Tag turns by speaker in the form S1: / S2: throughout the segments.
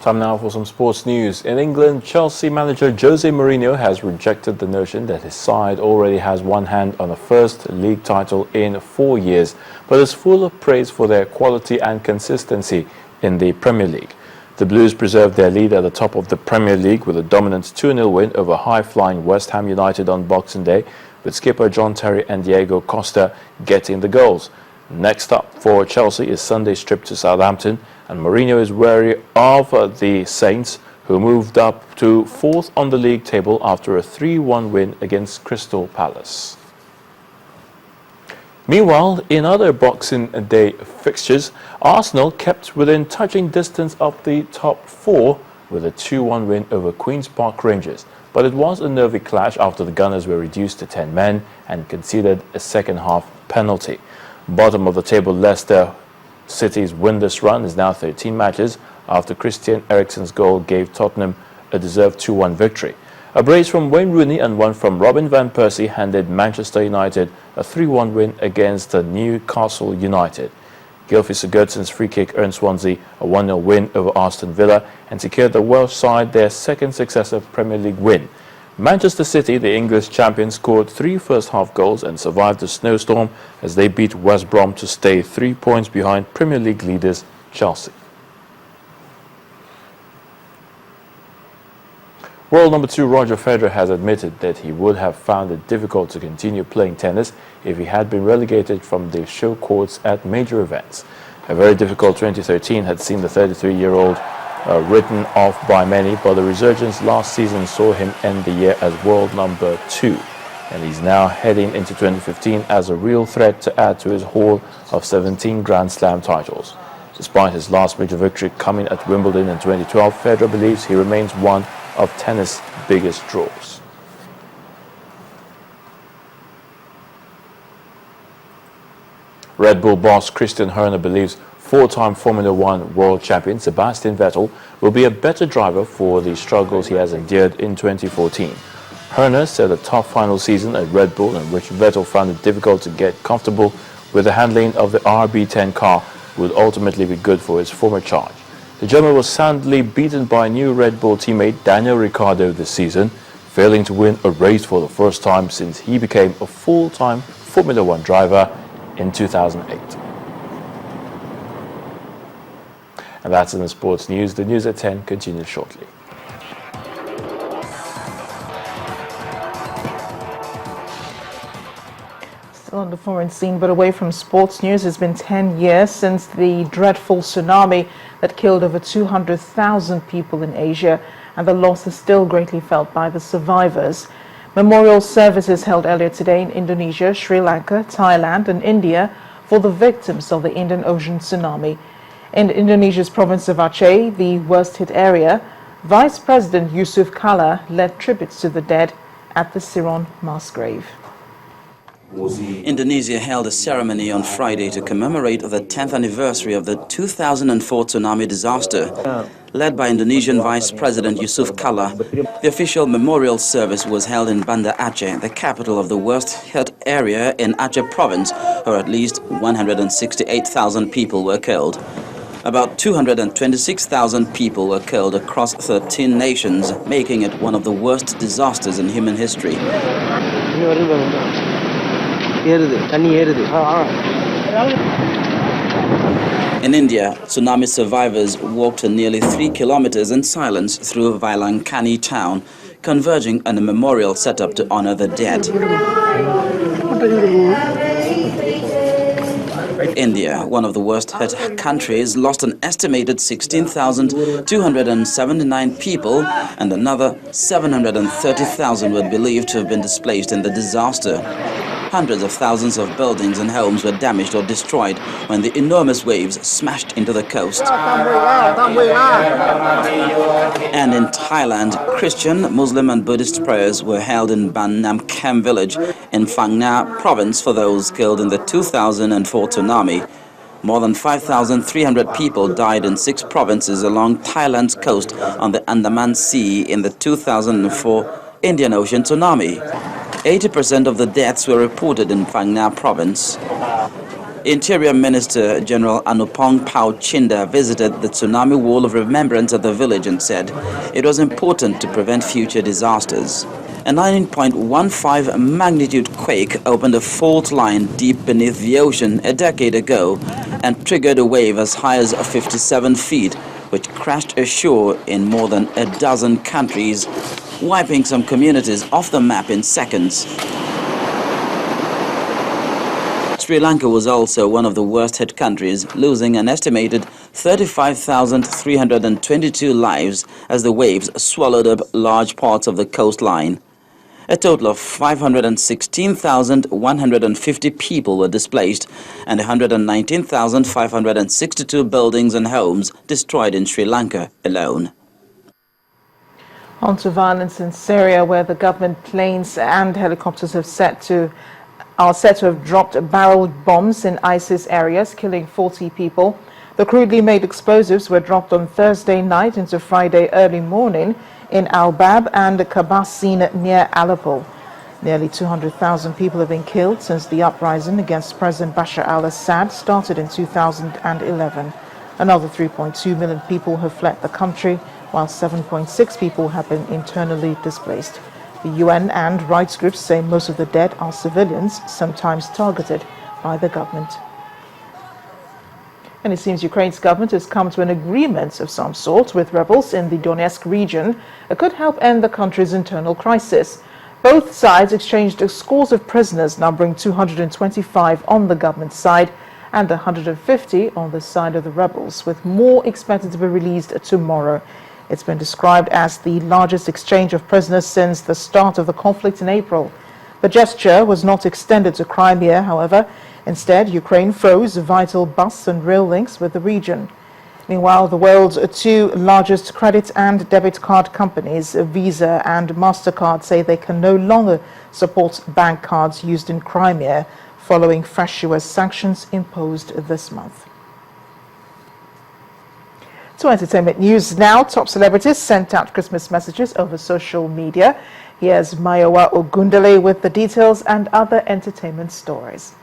S1: Time now for some sports news. In England, Chelsea manager Jose Mourinho has rejected the notion that his side already has one hand on the first league title in 4 years, but is full of praise for their quality and consistency in the Premier League. The Blues preserved their lead at the top of the Premier League with a dominant 2-0 win over high-flying West Ham United on Boxing Day, with skipper John Terry and Diego Costa getting the goals. Next up for Chelsea is Sunday's trip to Southampton, and Mourinho is wary of the Saints, who moved up to 4th on the league table after a 3-1 win against Crystal Palace. Meanwhile, in other Boxing Day fixtures, Arsenal kept within touching distance of the top 4 with a 2-1 win over Queen's Park Rangers. But it was a nervy clash after the Gunners were reduced to 10 men and conceded a second-half penalty. Bottom of the table, Leicester City's winless run is now 13 matches after Christian Eriksen's goal gave Tottenham a deserved 2-1 victory. A brace from Wayne Rooney and one from Robin van Persie handed Manchester United a 3-1 win against Newcastle United. Gylfi Sigurdsson's free kick earned Swansea a 1-0 win over Aston Villa and secured the Welsh side their second successive Premier League win. Manchester City, the English champions, scored 3 first-half goals and survived the snowstorm as they beat West Brom to stay 3 points behind Premier League leaders Chelsea. World number 2 Roger Federer has admitted that he would have found it difficult to continue playing tennis if he had been relegated from the show courts at major events. A very difficult 2013 had seen the 33-year-old written off by many, but the resurgence last season saw him end the year as world number 2, and he's now heading into 2015 as a real threat to add to his haul of 17 Grand Slam titles. Despite his last major victory coming at Wimbledon in 2012, Federer believes he remains one of tennis' biggest draws. Red Bull boss Christian Horner believes 4-time Formula One world champion Sebastian Vettel will be a better driver for the struggles he has endured in 2014. Horner said a tough final season at Red Bull, in which Vettel found it difficult to get comfortable with the handling of the RB10 car, would ultimately be good for his former charge. The German was soundly beaten by new Red Bull teammate Daniel Ricciardo this season, failing to win a race for the first time since he became a full-time Formula One driver in 2008. And that's in the sports news. The news at 10 continues shortly.
S2: Still on the foreign scene, but away from sports news, it's been 10 years since the dreadful tsunami that killed over 200,000 people in Asia, and the loss is still greatly felt by the survivors. Memorial services held earlier today in Indonesia, Sri Lanka, Thailand and India for the victims of the Indian Ocean tsunami. In Indonesia's province of Aceh, the worst-hit area, Vice President Yusuf Kala led tributes to the dead at the Siron mass grave.
S3: Indonesia held a ceremony on Friday to commemorate the 10th anniversary of the 2004 tsunami disaster. Led by Indonesian Vice President Yusuf Kala, the official memorial service was held in Banda Aceh, the capital of the worst-hit area in Aceh province, where at least 168,000 people were killed. About 226,000 people were killed across 13 nations, making it one of the worst disasters in human history. In India, tsunami survivors walked nearly 3 kilometers in silence through Vailangkani town, converging on a memorial set up to honor the dead. India, one of the worst-hit countries, lost an estimated 16,279 people, and another 730,000 were believed to have been displaced in the disaster. Hundreds of thousands of buildings and homes were damaged or destroyed when the enormous waves smashed into the coast. And in Thailand, Christian, Muslim and Buddhist prayers were held in Ban Nam Kem village in Phang Nga province for those killed in the 2004 tsunami. More than 5,300 people died in 6 provinces along Thailand's coast on the Andaman Sea in the 2004 Indian Ocean tsunami. 80% of the deaths were reported in Phang Nga province. Interior Minister General Anupong Pao Chinda visited the Tsunami Wall of Remembrance at the village and said it was important to prevent future disasters. A 9.15 magnitude quake opened a fault line deep beneath the ocean a decade ago and triggered a wave as high as 57 feet, which crashed ashore in more than a dozen countries, wiping some communities off the map in seconds. Sri Lanka was also one of the worst hit countries, losing an estimated 35,322 lives as the waves swallowed up large parts of the coastline. A total of 516,150 people were displaced and 119,562 buildings and homes destroyed in Sri Lanka alone.
S2: On to violence in Syria, where the government planes and helicopters are said to have dropped barrel bombs in ISIS areas, killing 40 people. The crudely made explosives were dropped on Thursday night into Friday early morning in Al-Bab and Kabasin near Aleppo. Nearly 200,000 people have been killed since the uprising against President Bashar al-Assad started in 2011. Another 3.2 million people have fled the country, while 7.6 people have been internally displaced. The UN and rights groups say most of the dead are civilians, sometimes targeted by the government. And it seems Ukraine's government has come to an agreement of some sort with rebels in the Donetsk region that could help end the country's internal crisis. Both sides exchanged scores of prisoners, numbering 225 on the government side and 150 on the side of the rebels, with more expected to be released tomorrow. It's been described as the largest exchange of prisoners since the start of the conflict in April. The gesture was not extended to Crimea, however. Instead, Ukraine froze vital bus and rail links with the region. Meanwhile, the world's two largest credit and debit card companies, Visa and MasterCard, say they can no longer support bank cards used in Crimea following fresh US sanctions imposed this month. To entertainment news now, top celebrities sent out Christmas messages over social media. Here's Mayowa Ogundele with the details and other entertainment stories.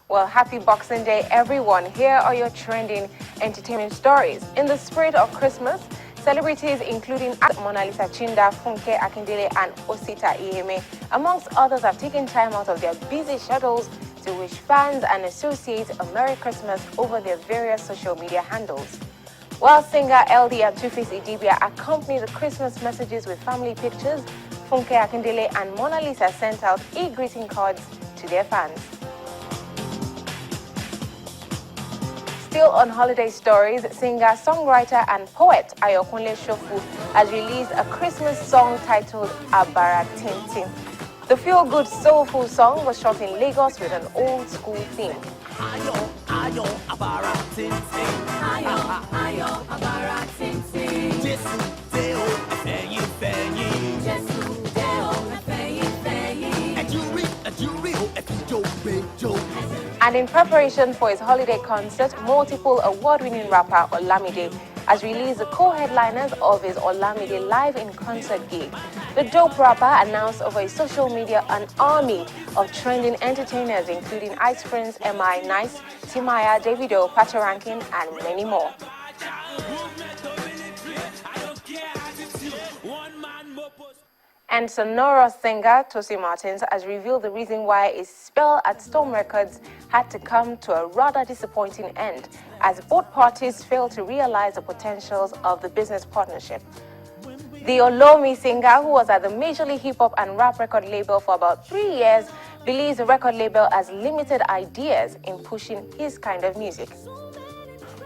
S4: Well, happy Boxing Day, everyone. Here are your trending entertainment stories. In the spirit of Christmas, celebrities including Mona Lisa Chinda, Funke Akindele, and Osita Iheme, amongst others, have taken time out of their busy schedules to wish fans and associates a Merry Christmas over their various social media handles. While singer LD and Two-Face Idibia accompany the Christmas messages with family pictures, Funke Akindele and Mona Lisa sent out e-greeting cards to their fans. Still on holiday stories, singer, songwriter, and poet Ayokunle Shofu has released a Christmas song titled Abara Tintin. The feel-good, soulful song was shot in Lagos with an old-school theme.
S5: Ayo, ayo, Abara Tintin. Ayo, ayo, Abara Tintin. Jesu deo, efeyin feyin. Jesu deo, efeyin feyin. Ejuri, efijo bejo.
S4: And in preparation for his holiday concert, multiple award-winning rapper Olamide has released the co-headliners of his Olamide Live in Concert gig. The dope rapper announced over his social media an army of trending entertainers, including Ice Prince, M.I. Nice, Timaya, Davido, Patoranking, and many more. And sonorous singer Tosi Martins has revealed the reason why his spell at Storm Records had to come to a rather disappointing end, as both parties failed to realize the potentials of the business partnership. The Olomi singer, who was at the Major League Hip Hop and Rap record label for about 3 years, believes the record label has limited ideas in pushing his kind of music.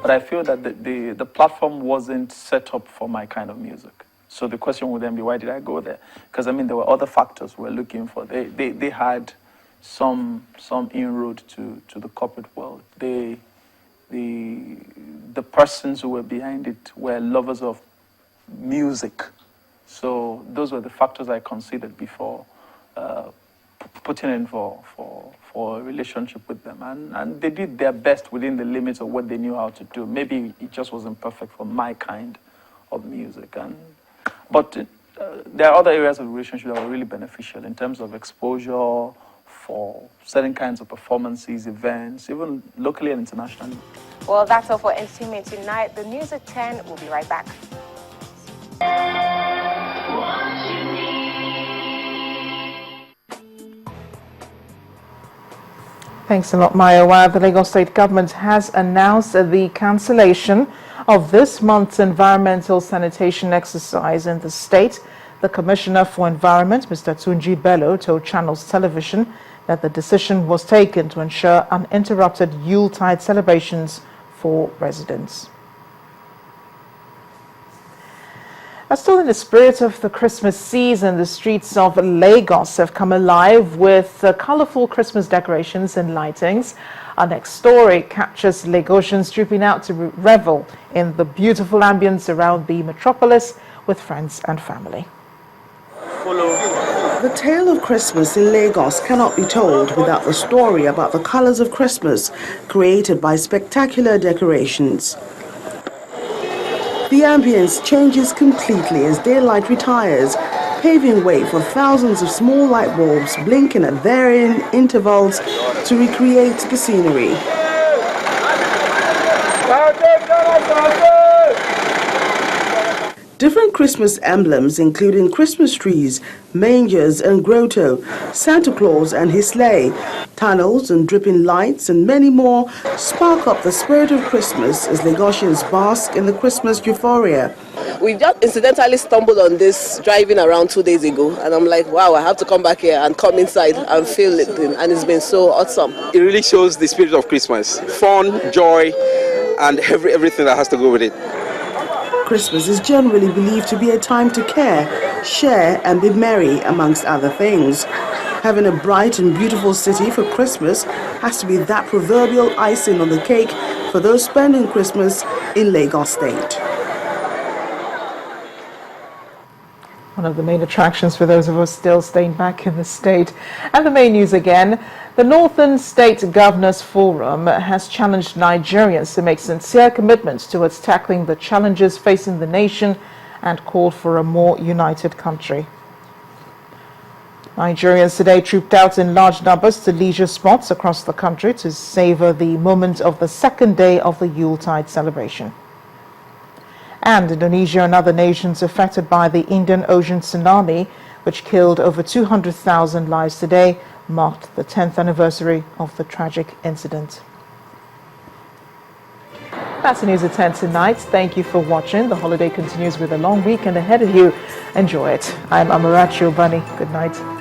S6: But I feel that the platform wasn't set up for my kind of music. So the question would then be, why did I go there? Because, I mean, there were other factors we're looking for. They had some inroad to the corporate world. The persons who were behind it were lovers of music. So those were the factors I considered before putting in for a relationship with them. And they did their best within the limits of what they knew how to do. Maybe it just wasn't perfect for my kind of music. But there are other areas of the relationship that are really beneficial in terms of exposure for certain kinds of performances, events, even locally and internationally.
S4: Well, that's all for entertainment tonight. The news at 10. We'll be right back.
S2: Thanks a lot, Maya. The Lagos State government has announced the cancellation of this month's environmental sanitation exercise in the state. The Commissioner for Environment, Mr. Tunji Bello, told Channels Television that the decision was taken to ensure uninterrupted Yuletide celebrations for residents. Still in the spirit of the Christmas season, the streets of Lagos have come alive with colorful Christmas decorations and lightings. Our next story captures Lagosians trooping out to revel in the beautiful ambience around the metropolis with friends and family.
S7: The tale of Christmas in Lagos cannot be told without the story about the colors of Christmas created by spectacular decorations. The ambience changes completely as daylight retires, paving way for thousands of small light bulbs blinking at varying intervals to recreate the scenery. Different Christmas emblems, including Christmas trees, mangers and grotto, Santa Claus and his sleigh, tunnels and dripping lights, and many more, spark up the spirit of Christmas as Lagosians bask in the Christmas euphoria.
S8: We just incidentally stumbled on this driving around 2 days ago, and I'm like, wow, I have to come back here and come inside and feel it, and it's been so awesome.
S9: It really shows the spirit of Christmas, fun, joy, and everything that has to go with it.
S7: Christmas is generally believed to be a time to care, share and be merry, amongst other things. Having a bright and beautiful city for Christmas has to be that proverbial icing on the cake for those spending Christmas in Lagos State.
S2: One of the main attractions for those of us still staying back in the state. And the main news again, the Northern State Governors Forum has challenged Nigerians to make sincere commitments towards tackling the challenges facing the nation and called for a more united country. Nigerians today trooped out in large numbers to leisure spots across the country to savor the moment of the second day of the Yuletide celebration. And Indonesia and other nations affected by the Indian Ocean tsunami, which killed over 200,000 lives today, marked the 10th anniversary of the tragic incident. That's the news at 10 tonight. Thank you for watching. The holiday continues with a long weekend ahead of you. Enjoy it. I'm Amarachi Obani. Good night.